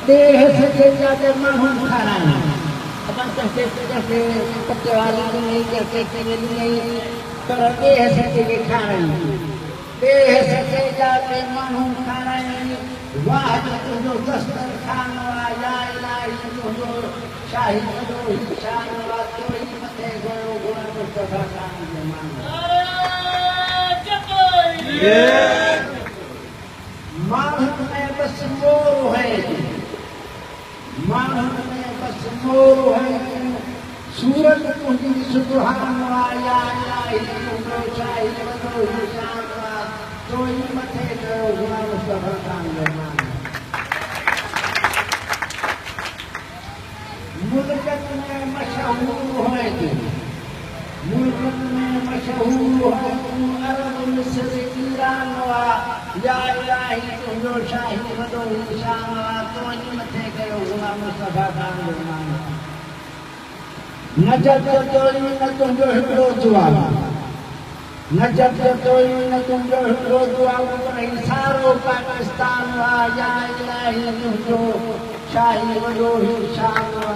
देह से जाते मानून खाना अपन कैसे पत्ते वाली नहीं कैसे नहीं पर देह से खा रही देह से जाते मानून खाना वाह जो दस्तर खाना या इलाही जो शाही जो शान वा तो ही मथे गयो गुण मुस्तफा खान जमान मानून में बस मोह है मानव में बस मोह है सूरत तुझी सुबहान या इलाही तुमरो शाही बदो शान वा तो ही मथे गयो गुण मुस्तफा खान जमान मुल्कत में मशहूर है मुल्कत में मशहूर है अरब मिस्र ईरान वा या इलाही तुमरो शाही बदो शान वा तो ही मथे गयो गुण मुस्तफा खान जमान नजर तोई न तुमरो हिकिड़ो दुआ नजर तोई न तुमरो हिकिड़ो दुआ पर इशारो पाकिस्तान वा या इलाही तुमरो शाही वॾो ही शान वा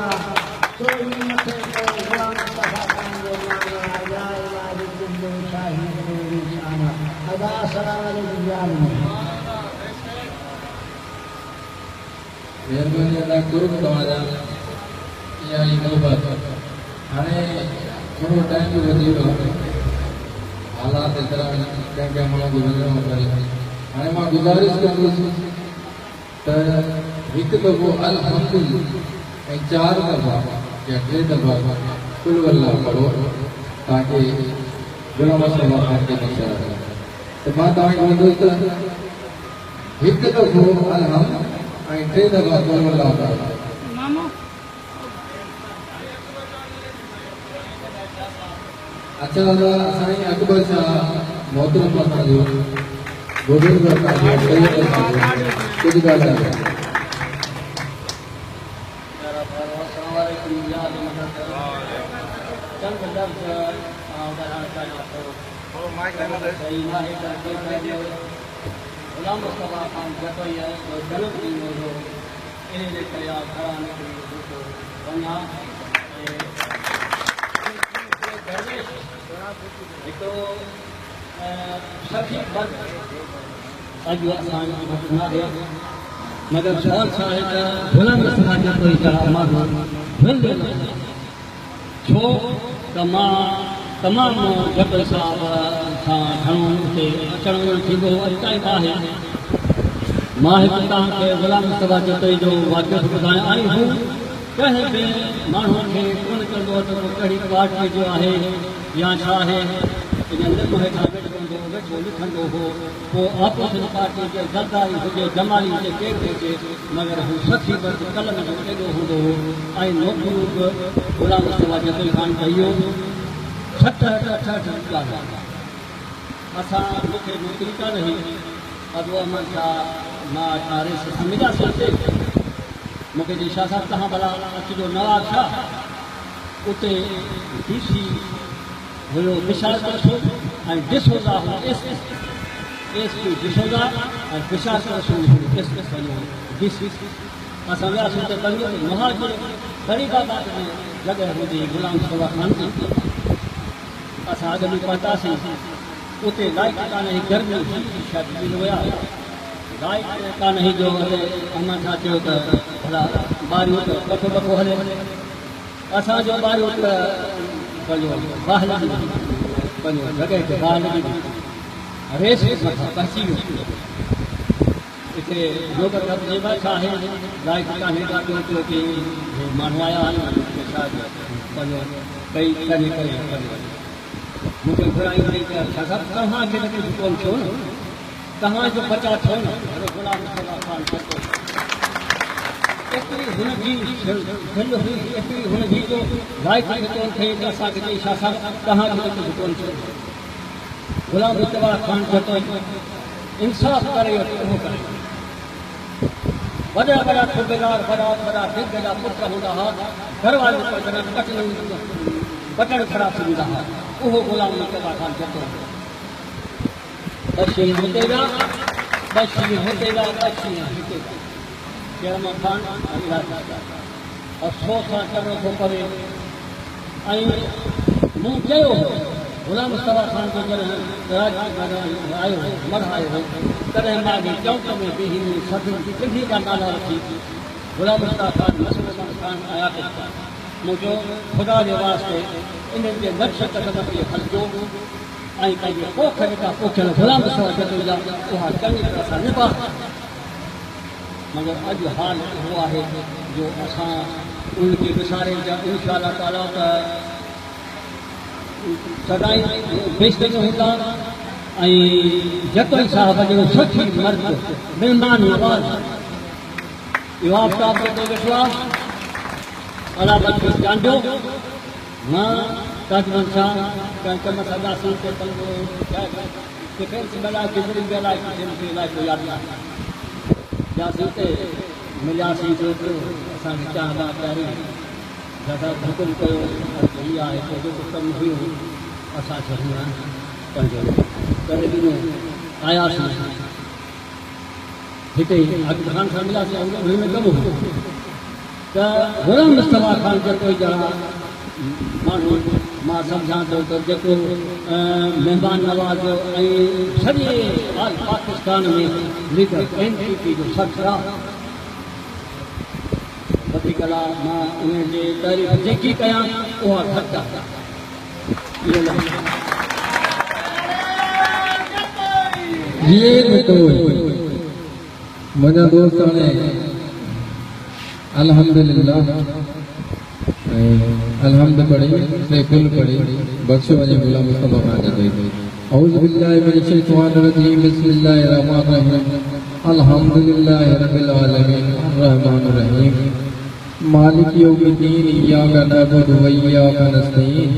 तो ही मथे गयो गुण मुस्तफा खान जमान या इलाही तुमरो शाही वॾो ही शान वा अदा सलाम अलैकुम मेहरबानी अदा करो तव्हांजा इहा ई नौबत हाणे थोरो टाइम बि वधी वियो हालात एतिरा कंहिं माण्हू खे वञिणो पए हाणे मां गुज़ारिश कंदुसि त हिकु दफ़ो अलहम्दु ऐं 4 दफ़ा या 3 दफ़ा कुल वल्ला पढ़ो ताकी गुलाम मुस्तफा खान खे नशर आहे त मां तव्हांखे ॿुधोसि त हिकु दफ़ो अलहम्दु ऐं 3 दफ़ा कुल वल्ला पढ़ो अच्छा साईं अकबर शाह मोहतरम असांजो बुजुर्ग असांजो कुझु ॻाल्हि गुलाम मुस्तफा खान जतोई जनम ॾींहुं हुओ इन जे करे घरां निकिरी वञा हिकिड़ो सखी बंद अॼु असांजो घटना आहे मगर सवाल छा आहे त गुलाम मुस्तफा जतोई करा माण्हू छो त मां तमामु जबल साहब सां घणो हुते अचण वञणु थींदो हो अॼु ताईं आहे मां हिकु तव्हांखे गुलाम मुस्तफा जतोई जो वाक़ियो ॿुधायां आई हूं कंहिं बि माण्हू खे कोन कंदो त कहिड़ी पार्टी जो आहे या छा आहे इन लिम हेठां वेठो लिखंदो हो पोइ ऑपोज़िट पार्टी जे गद्दारी हुजे जमाली हुजे केरु हुजे मगर हू सखी बर्द कलम जो एॾो हूंदो हो ऐं नौकरियूं बि गुलाम मुस्तफा जतोई खान कयूं 68 असां मूंखे नौकरी कान हुई अॻु अमन शाह मां तारीख़ सम्झा सघे मूंखे चई शाह साहिबु तव्हां भला अचिजो नवाब छा उते DC हुयो विशाल रसूल ऐं डिसोजा हुयो SP डिसोजा ऐं विशाल रसूल हुयो SS हुयो DC असां वियासीं उते पंहिंजो महाजन ग़रीबाबाद में जॻह हुजे गुलाम मुस्तफा खान जी असां अॻु में पहुतासीं उते लाइट कान हुई गर्मी शायदि विया लाइट कान हुई जो अमन छा चयो त भला ॿारियूं त पको पको हले असांजो ॿारियूं त पंहिंजो बाहि लॻी पंहिंजो जॻह ते बाहि लॻी रेस मथां पहुची वियो हिते योगा जे छा आहे लाइट कान्हे ॾाढो थियो की माण्हू आया आहिनि छा पंहिंजो कई करे करे मूंखे घुराई वई त छा साहिबु तव्हांखे त कुझु कोन थियो न तव्हांजो बचा थियो न गुलाम मुस्तफा खान एतिरी हुनजी दिल हुई, एतिरी हुनजी जो लाइफ खे कोन थे त असांखे चई छा साहब तव्हांखे कुझु कोन थियो। गुलाम मुस्तफा खान चयो इंसाफ़ करे उहो करे। वॾा वॾा सूबेदार, वॾा वॾा दिग जा पुट हूंदा हुआ, घर वारे बटण ख़राब थी वेंदा हुआ, उहो गुलाम मुस्तफा खान चयो बस हुते विया, बस हुते विया, बस हिते जयमा खान अफ़सोस सां चवणो थो पवे। ऐं मूं चयो गुलाम मुस्तफा खान जो जॾहिं आयो मर आयो हो तॾहिं मां चौक में बीही सभिनी सिंधी जा नाला रखी गुलाम मुस्तफा खान, मुसलमान खान आया पिया। मूं चयो ख़ुदा जे वास्ते इन्हनि जे नक्श कदम खे हलिजो ऐं पंहिंजे पोख जेका पोखियल गुलाम मुस्तफा जदोजा उहा चङी तरह सां निभा। मगर अॼु हाल उहो आहे जो असां उनखे विसारे जा इंशा अल्लाह ताला त सदाई बेशक हूंदा। ऐं जतन साहब जो सुठी मर्द महिमान नवाज़ इहो आफ़ताब ते वेठो आहे, अला बख्श चांडो मां ताजमन सां कंहिं कम सदासीं ते पंहिंजो डिफेंस बेलाए केतिरी बेलाए जिनखे इलाइक़ो यादि आहे यासीं ते मिलियासीं जो असांखे चाहंदा पहिरीं दादा हुकुम कयो हीअ आहे पंहिंजो कमु हुयो असां छॾिया पंहिंजो करे ॾिनो आयासीं हिते आबिद खान सां मिलियासीं हुन में कमु हुयो त गुलाम मुस्तफा खान जो कोई ॼणा माण्हू मां सम्झां थो त जेको महिमान नवाज़ ऐं सॼे पाकिस्तान में लीडर NPP जो सरबराह वधीक मां उन जे तारीफ़ जेकी कयां उहा घटि आहे। मुंहिंजा दोस्त हाणे अल्हम्दुलिल्लाह अलहम्द पढ़ी से कुल पढ़ी बख्शो वञे गुलाम मुस्तफा खान जो औज़ु बिल्लाहि मिनश शैतानिर रजीम बिस्मिल्लाहिर रहमानिर रहीम अल्हम्दुलिल्लाहि रब्बिल आलमीन अर्रहमानिर रहीम मालिक यौमिद्दीन इय्याका नअबुदु व इय्याका नस्तईन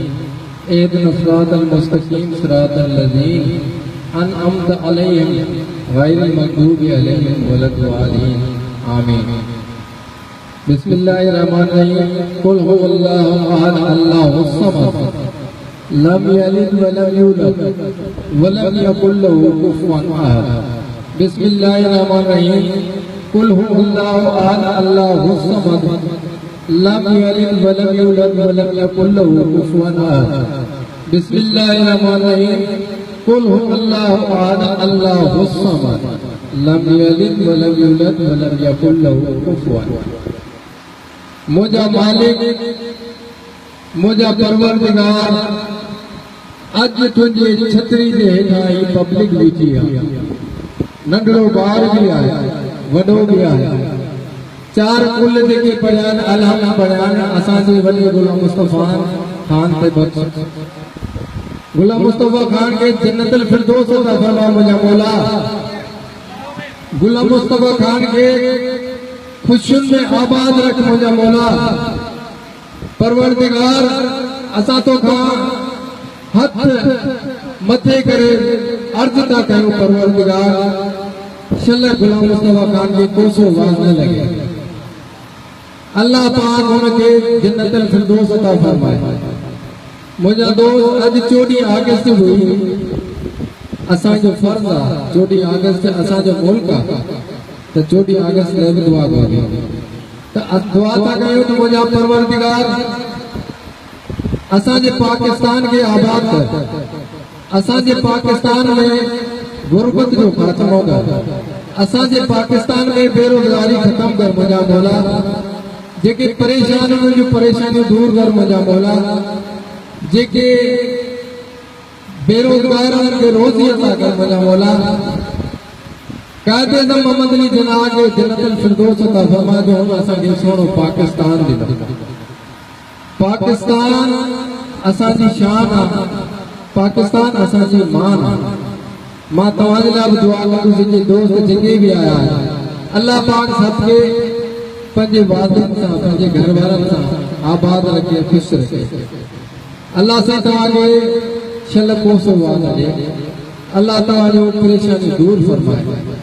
इहदिनस सिरातल मुस्तकीम सिरातल लज़ीना अनअमता अलैहिम गैरिल मग़दूबि अलैहिम वलद्दालीन आमीन। बिस्मिल्लाहिर्रहमानिर्रहीम कुल हुवल्लाहु अहद अल्लाहुस समद लम यलिद व लम यूलद व लम यकुल लहू कुफुवन अहद। बिस्मिल्लाहिर्रहमानिर्रहीम कुल हुवल्लाहु अहद अल्लाहुस समद लम यलिद व लम यूलद व लम यकुल लहू कुफुवन अहद। बिस्मिल्लाहिर्रहमानिर्रहीम कुल हुवल्लाहु अहद अल्लाहुस समद लम यलिद व लम यूलद व लम यकुल लहू कुफुवन। मुझा मालिक मुझा परवरदिगार अज तुझे छतरी के हेठा ही पब्लिक बीठी है, नंढड़ो ॿार भी है वडो भी है, चार कुल जेके पढ़ियान अलहम पढ़ियान असांजे वॾे गुलाम मुस्तफा खान ते बख्श। गुलाम मुस्तफा खान के जन्नतुल फिरदौस अता फरमा मुझा मौला। गुलाम मुस्तफा खान के खुशियुन में आबाद रख मुझा मौला। परवरदिगार असां तो खां हथ मथे करे अर्ज था कयूं परवरदिगार शल गुलाम मुस्तफा खान के कोसो वाज न लगे। अल्लाह पाक उनके जन्नतुल फिरदौस अता फरमाए। मुझा दोस्त अज 14 अगस्त हुई असां जो फर्ज आ, 14 अगस्त असां जो मुल्क आ तो 14 अगस्त में भी दुआ करो तो दुआ था कयो तो मुझा परवरदिगार असांजे पाकिस्तान के आबाद कर, असांजे पाकिस्तान में गुरबत जो खात्मो कर, असांजे पाकिस्तान में बेरोजगारी खत्म कर मुझा मौला। जेके परेशान जो परेशानी दूर कर मुझा मौला। जेके बेरोजगार के रोजी अता कर मुझा मौला। कायदे आज़म मोहम्मद अली जिन्नाह के जन्नतुल फिरदौस अता फरमा जो असांखे सोनो पाकिस्तान ॾिनो। पाकिस्तान असांजी शान आहे, पाकिस्तान असांजी मान आहे। मां तव्हांजे लाइ बि दुआ कंदुसि, जेके दोस्त जेके भी आया आहिनि अल्लाह पाक सबके पंहिंजे वादनि सां पंहिंजे घर वारनि सां आबाद रखे ख़ुशि रखे अल्लाह सां तव्हांखे छल कोसो वाद ॾे अल्लाह तव्हांजो परेशानी दूर फरमाए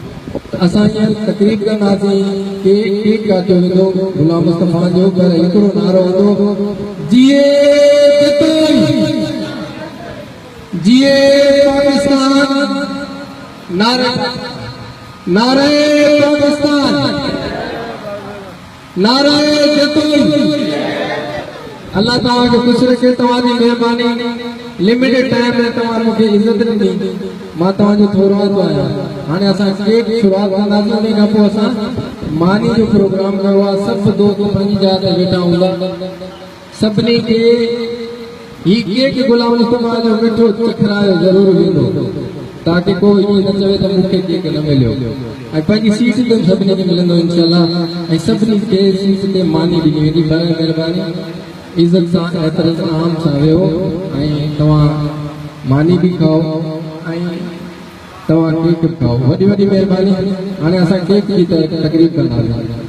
असां हींअर तकरीब कंदासीं केक काटियो वेंदो गुलाम मुस्तफ़ा जो पर हिकिड़ो नारो हूंदो जिए जिए पाकिस्तान नारे नारे पाकिस्तान नारे जतोई अल्लाह तव्हांखे ख़ुशि रखे तव्हांजी महिरबानी लिमिटेड टाइम में तव्हां मूंखे इज़त ॾिनी मां तव्हांजो थोरो आहियां हाणे असां केक शुरूआत कंदासीं उन खां पोइ असां मानी जो प्रोग्राम कयो आहे सभु दोस्त पंहिंजी जाइ ते वेठा हूंदा सभिनी खे ही केक गुलाम मुस्तफ़ा जो मिठो चखरायो ज़रूरु वेंदो ताकि कोई ईअं न चवे त मूंखे केक न मिलियो ऐं पंहिंजी सीट ते सभिनी खे मिलंदो इंशाअल्लाह ऐं सभिनी खे सीट ते मानी ॾिनी वेंदी पर महिरबानी इज़त सां एहतराम सां वेहो ऐं तव्हां मानी बि खाओ ऐं तव्हां केक बि खाओ वॾी वॾी महिरबानी हाणे असां केक जी तकरीब कंदासीं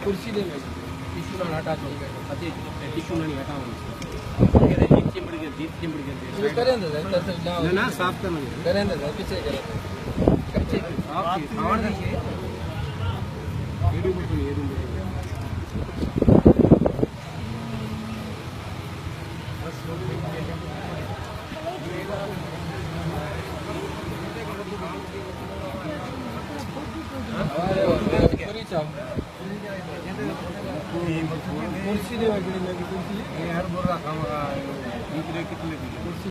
कुर्सी दे टिश्यू ना हटा दो अति टिश्यू नहीं हटाओ ये जीत चिमड़ गए ये करें दे ना साफ करना करें दे पीछे करें कच्चे आप खावन दीजिए ये रूम कुर्सी दे कुर्सी हर बोरा काम कितने